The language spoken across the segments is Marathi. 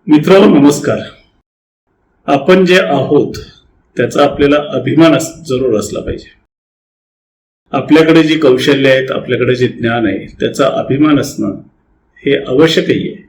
मित्रांनो नमस्कार. आपण जे आहोत त्याचा आपल्याला अभिमान जरूर असला पाहिजे. आपल्याकडे जी कौशल्य आहेत, आपल्याकडे जे ज्ञान आहे त्याचा अभिमान असणं हे आवश्यकही आहे.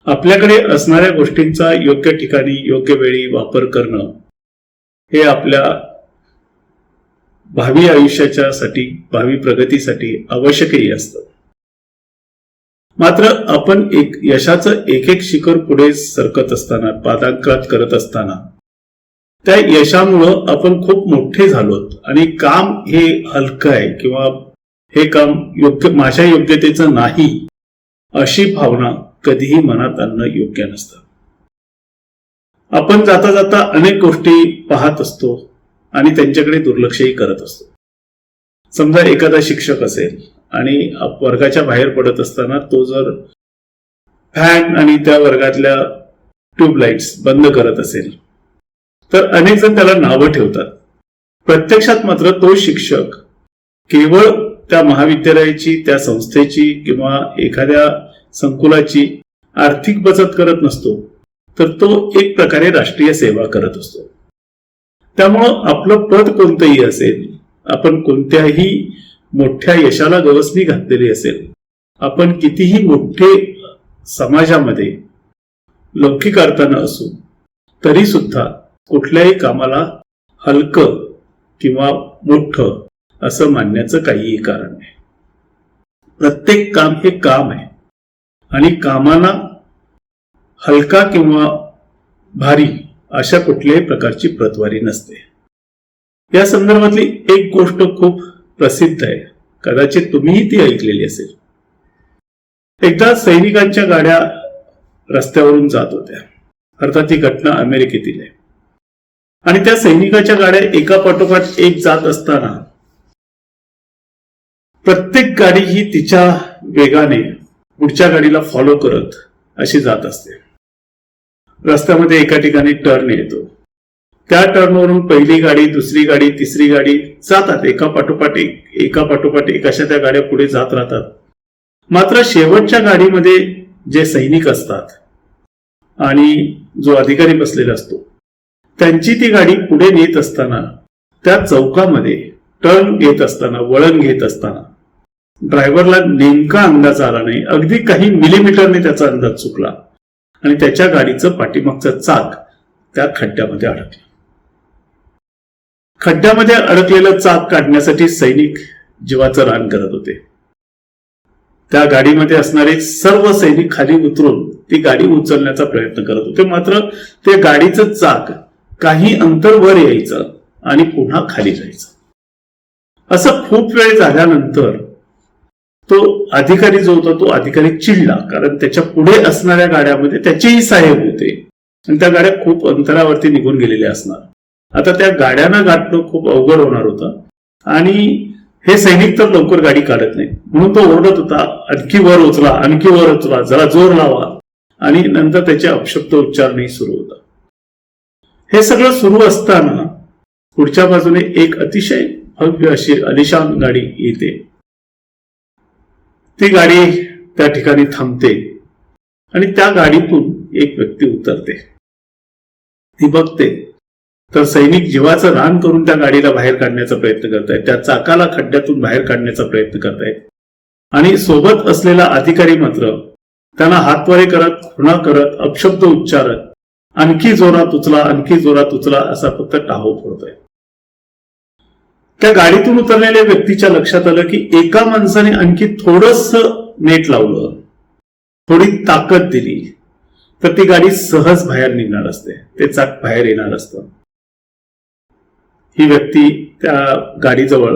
आपल्याकडे असणाऱ्या गोष्टींचा योग्य ठिकाणी योग्य वेळी वापर करणं हे आपल्या भावी आयुष्याच्यासाठी, भावी प्रगतीसाठी आवश्यकही असतं. मात्र आपण यशाचं एक एक शिखर पुढे सरकत असताना, पादांकात करत असताना त्या यशामुळं आपण खूप मोठे झालोत आणि काम हे हलकं आहे किंवा हे काम माझ्या योग्यतेचं नाही अशी भावना कधीही मनात आणणं योग्य नसतं. आपण जाता जाता अनेक गोष्टी पाहत असतो आणि त्यांच्याकडे दुर्लक्षही करत असतो. समजा एखादा शिक्षक असेल आणि वर्गाच्या बाहेर पडत असताना तो जर फॅन आणि त्या वर्गातल्या ट्यूबलाइट्स बंद करत असेल तर अनेक जण त्याला नावं ठेवतात. प्रत्यक्षात मात्र तो शिक्षक केवळ त्या महाविद्यालयाची, त्या संस्थेची किंवा एखाद्या संकुलाची आर्थिक बचत करत नसतो, तर तो एक प्रकारे राष्ट्रीय सेवा करत असतो. त्यामुळं आपलं पद कोणतंही असेल, आपण कोणत्याही मोठ्या यशाला गवसणी घातलेली असेल, आपण कितीही मोठे समाजामध्ये लौकिक अर्थानं असू तरी सुद्धा कुठल्याही कामाला हलकं किंवा मोठं असं मानण्याचं काहीही कारण नाही. प्रत्येक काम हे काम आहे आणि कामाला हलका किंवा भारी अशा कुठल्याही प्रकारची प्रतवारी नसते. या संदर्भातली एक गोष्ट खूप प्रसिद्ध आहे, कदाचित तुम्हीही ती ऐकलेली असेल. एकदा सैनिकांच्या गाड्या रस्त्यावरून जात होत्या. अर्थात ही घटना अमेरिकेतील आहे आणि त्या सैनिकाच्या गाड्या एका पाठोपाठ एक जात असताना प्रत्येक गाडी ही तिच्या वेगाने पुढच्या गाडीला फॉलो करत अशी जात असते. रस्त्यामध्ये एका ठिकाणी टर्न येतो. त्या टर्नवरून पहिली गाडी, दुसरी गाडी, तिसरी गाडी जातात, एका पाठोपाठ एक अशा त्या गाड्या पुढे जात राहतात. मात्र शेवटच्या गाडीमध्ये जे सैनिक असतात आणि जो अधिकारी बसलेला असतो त्यांची ती गाडी पुढे नेत असताना त्या चौकामध्ये टर्न घेत असताना, वळण घेत असताना ड्रायव्हरला नेमका अंदाज आला नाही. अगदी काही मिलीमीटरने त्याचा अंदाज चुकला आणि त्याच्या गाडीचं पाठीमागचं चाक त्या खड्ड्यामध्ये अडकलं. खड्ड्यामध्ये अडकलेलं चाक काढण्यासाठी सैनिक जीवाचं रान करत होते. त्या गाडीमध्ये असणारे सर्व सैनिक खाली उतरून ती गाडी उचलण्याचा प्रयत्न करत होते. मात्र ते गाडीचं चाक काही अंतर वर यायचं आणि पुन्हा खाली जायचं. असं खूप वेळ झाल्यानंतर तो अधिकारी जो होता तो अधिकारी चिडला, कारण त्याच्या पुढे असणाऱ्या गाड्यामध्ये त्याचेही साहेब होते आणि त्या गाड्या खूप अंतरावरती निघून गेलेल्या असणार. आता त्या गाड्यांना गाठणं खूप अवघड होणार होतं आणि हे सैनिक तर लवकर गाडी काढत नाही, म्हणून तो ओरडत होता, आणखी वर उचला, आणखी वर उचला, जरा जोर लावा. आणि नंतर त्याचे अपशब्द उच्चारणही सुरू होता. हे सगळं सुरू असताना पुढच्या बाजूने एक अतिशय भव्य अशी आलिशान गाडी येते. ती गाडी त्या ठिकाणी थांबते आणि त्या गाडीतून एक व्यक्ती उतरते. ती बघते तर सैनिक जीवाचं रान करून त्या गाडीला बाहेर काढण्याचा प्रयत्न करतायत, त्या चाकाला खड्ड्यातून बाहेर काढण्याचा प्रयत्न करतायत आणि सोबत असलेला अधिकारी मात्र त्यांना हातवारे करत, खुणा करत, अपशब्द उच्चारत आणखी जोरात उचला, आणखी जोरात उचला असा फक्त टाहो फोडतोय. त्या गाडीतून उतरलेल्या व्यक्तीच्या लक्षात आलं की एका माणसाने आणखी थोडस नेट लावलं, थोडी ताकद दिली तर ती गाडी सहज बाहेर निघणार असते, ते चाक बाहेर येणार असतं. ही व्यक्ती त्या गाडीजवळ,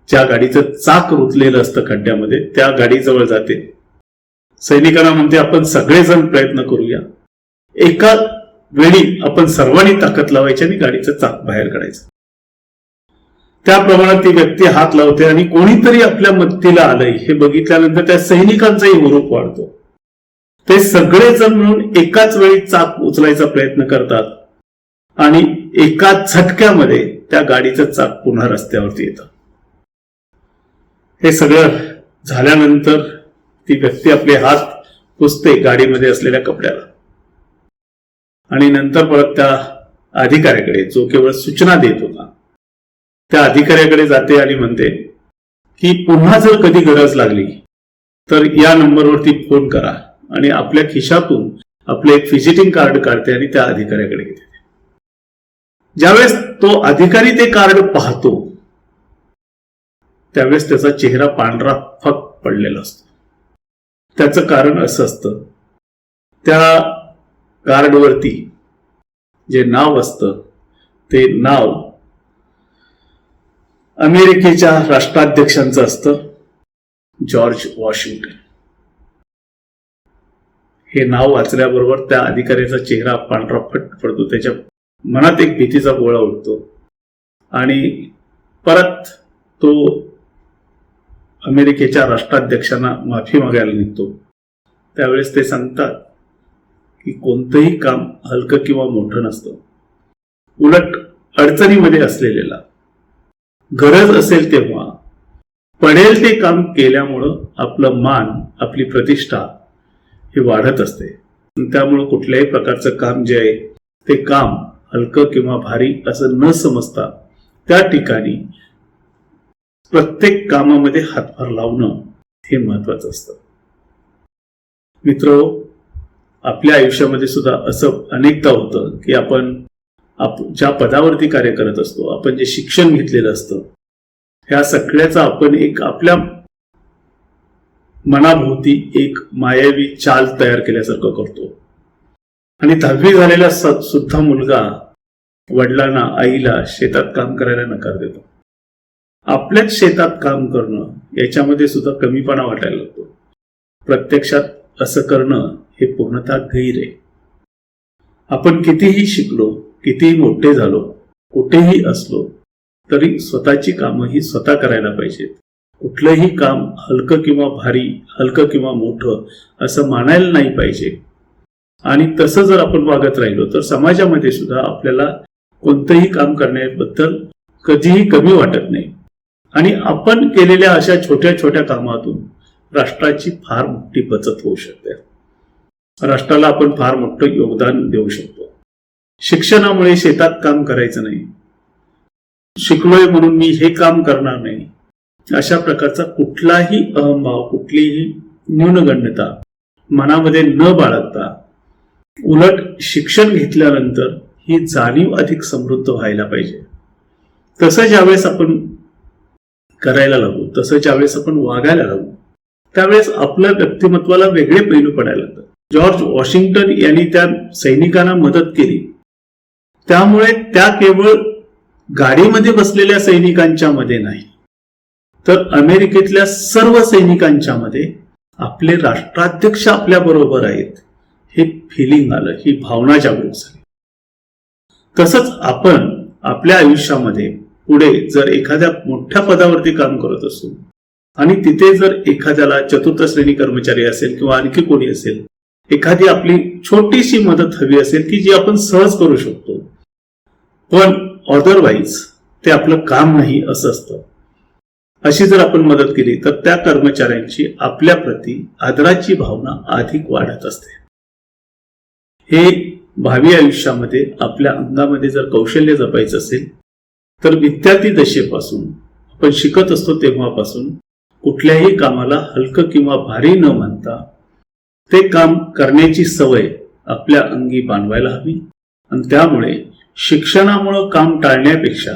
ज्या गाडीचं चाक रुतलेलं असतं खड्ड्यामध्ये, त्या गाडीजवळ जाते. सैनिकांना म्हणते, आपण सगळेजण प्रयत्न करूया, एका वेळी आपण सर्वांनी ताकद लावायची आणि गाडीचं चाक बाहेर काढायचं. त्याप्रमाणे ती व्यक्ती हात लावते आणि कोणीतरी आपल्या मदतीला आलंय हे बघितल्यानंतर त्या सैनिकांचाही हुरूप वाढतो. ते सगळेजण मिळून एकाच वेळी चाक उचलायचा प्रयत्न करतात आणि एका झटक्यामध्ये त्या गाडीचं चाक पुन्हा रस्त्यावरती येतं. हे सगळं झाल्यानंतर ती व्यक्ती आपले हात पुसते गाडीमध्ये असलेल्या कपड्याला आणि नंतर परत त्या अधिकाऱ्याकडे, जो केवळ सूचना देत होता, त्या अधिकाऱ्याकडे जाते आणि म्हणते की पुन्हा जर कधी गरज लागली तर या नंबरवरती फोन करा, आणि आपल्या खिशातून आपले एक व्हिजिटिंग कार्ड काढते आणि त्या अधिकाऱ्याकडे घेते. ज्यावेळेस तो अधिकारी ते कार्ड पाहतो त्यावेळेस त्याचा चेहरा पांढरा फक पडलेला असतो. त्याचं कारण असं असतं, त्या कार्डवरती जे नाव असतं ते नाव अमेरिकेच्या राष्ट्राध्यक्षांचं असतं, जॉर्ज वॉशिंग्टन. हे नाव वाचल्याबरोबर त्या अधिकाऱ्याचा चेहरा पांढरा फट पडतो, त्याच्या मनात एक भीतीचा गोळा उठतो आणि परत तो अमेरिकेच्या राष्ट्राध्यक्षांना माफी मागायला निघतो. त्यावेळेस ते सांगतात की कोणतंही काम हलकं किंवा मोठं नसतं. उलट अडचणीमध्ये असलेल्याला गरज असेल तेव्हा पडेल ते काम केल्यामुळं आपलं मान, आपली प्रतिष्ठा हे वाढत असते. त्यामुळं कुठल्याही प्रकारचं काम जे आहे ते काम हलकं किंवा भारी असं न समजता त्या ठिकाणी प्रत्येक कामामध्ये हातभार लावणं हे महत्वाचं असतं. मित्र, आपल्या आयुष्यामध्ये सुद्धा असं अनेकदा होतं की आपण ज्या पदावरती कार्य करत असतो, आपण जे शिक्षण घेतलेलं असतं, ह्या सगळ्याचा आपण एक आपल्या मनाभोवती एक मायावी चाल तयार केल्यासारखं करतो. आणि 10वी झालेला सुद्धा मुलगा वडिलांना, आईला शेतात काम करायला नकार देतो. आपल्याच शेतात काम करणं याच्यामध्ये सुद्धा कमीपणा वाटायला लागतो. प्रत्यक्षात असं करणं हे पूर्णतः गैर आहे. आपण कितीही शिकलो, कितीही मोठे झालो, कुठेही असलो तरी स्वतःची कामं ही स्वतः करायला पाहिजेत. कुठलंही काम हलकं किंवा भारी, हलकं किंवा मोठं असं मानायला नाही पाहिजे. आणि तसं जर आपण वागत राहिलो तर समाजामध्ये सुद्धा आपल्याला कोणतंही काम करण्याबद्दल कधीही कमी वाटत नाही. आणि आपण केलेल्या अशा छोट्या छोट्या कामातून राष्ट्राची फार मोठी बचत होऊ शकते. राष्ट्राला आपण फार मोठं योगदान देऊ शकतो. शिक्षणामुळे शेतात काम करायचं नाही, शिकलोय म्हणून मी हे काम करणार नाही, अशा प्रकारचा कुठलाही अहंभाव, कुठलीही न्यूनगंडता मनामध्ये न बाळगता उलट शिक्षण घेतल्यानंतर ही जाणीव अधिक समृद्ध व्हायला पाहिजे. तसं ज्यावेळेस आपण करायला लागू, तसं ज्यावेळेस आपण वागायला लागू, त्यावेळेस आपल्या व्यक्तिमत्वाला वेगळे पैलू पडायला लागतात. जॉर्ज वॉशिंग्टन यांनी त्या सैनिकांना मदत केली, त्यामुळे त्या केवळ गाडीमध्ये बसलेल्या सैनिकांच्या मध्ये नाही तर अमेरिकेतल्या सर्व सैनिकांच्या मध्ये आपले राष्ट्राध्यक्ष आपल्या बरोबर आहेत हे फिलिंग आलं, ही भावना जागृत झाली. तसंच आपण आपल्या आयुष्यामध्ये पुढे जर एखाद्या मोठ्या पदावरती काम करत असू आणि तिथे जर एखाद्याला चतुर्थ श्रेणी कर्मचारी असेल किंवा आणखी कोणी असेल, एखादी आपली छोटीशी मदत हवी असेल की जी आपण सहज करू शकतो, पण अदरवाईज ते आपलं काम नाही असं असतं, अशी जर आपण मदत केली तर त्या कर्मचाऱ्यांची आपल्या प्रती आदराची भावना अधिक वाढत असते. हे भावी आयुष्यामध्ये आपल्या अंगामध्ये जर कौशल्य जपायचं असेल तर विद्यार्थी दशेपासून आपण शिकत असतो तेव्हापासून कुठल्याही कामाला हलकं किंवा भारी न म्हणता ते काम करण्याची सवय आपल्या अंगी बांधवायला हवी. आणि त्यामुळे शिक्षणामुळे काम टाळण्यापेक्षा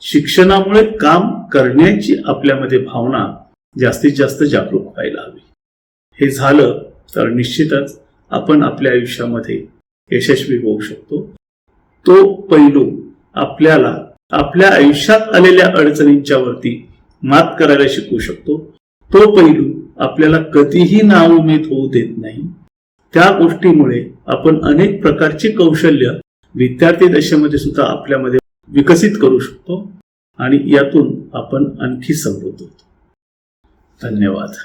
शिक्षणामुळे काम करण्याची आपल्यामध्ये भावना जास्तीत जास्त जागरूक व्हायला हवी. हे झालं तर निश्चितच आपण आपल्या आयुष्यामध्ये यशस्वी होऊ शकतो. तो पैलू आपल्याला आपल्या आयुष्यात आलेल्या अडचणींच्या वरती मात करायला शिकवू शकतो. तो पैलू आपल्याला कधीही नाउमेद होऊ देत नाही. त्या गोष्टीमुळे आपण अनेक प्रकारची कौशल्य विद्यार्थी दशेमध्ये सुद्धा आपल्यामध्ये विकसित करू शकतो आणि यातून आपण आणखी समृद्ध होतो. धन्यवाद.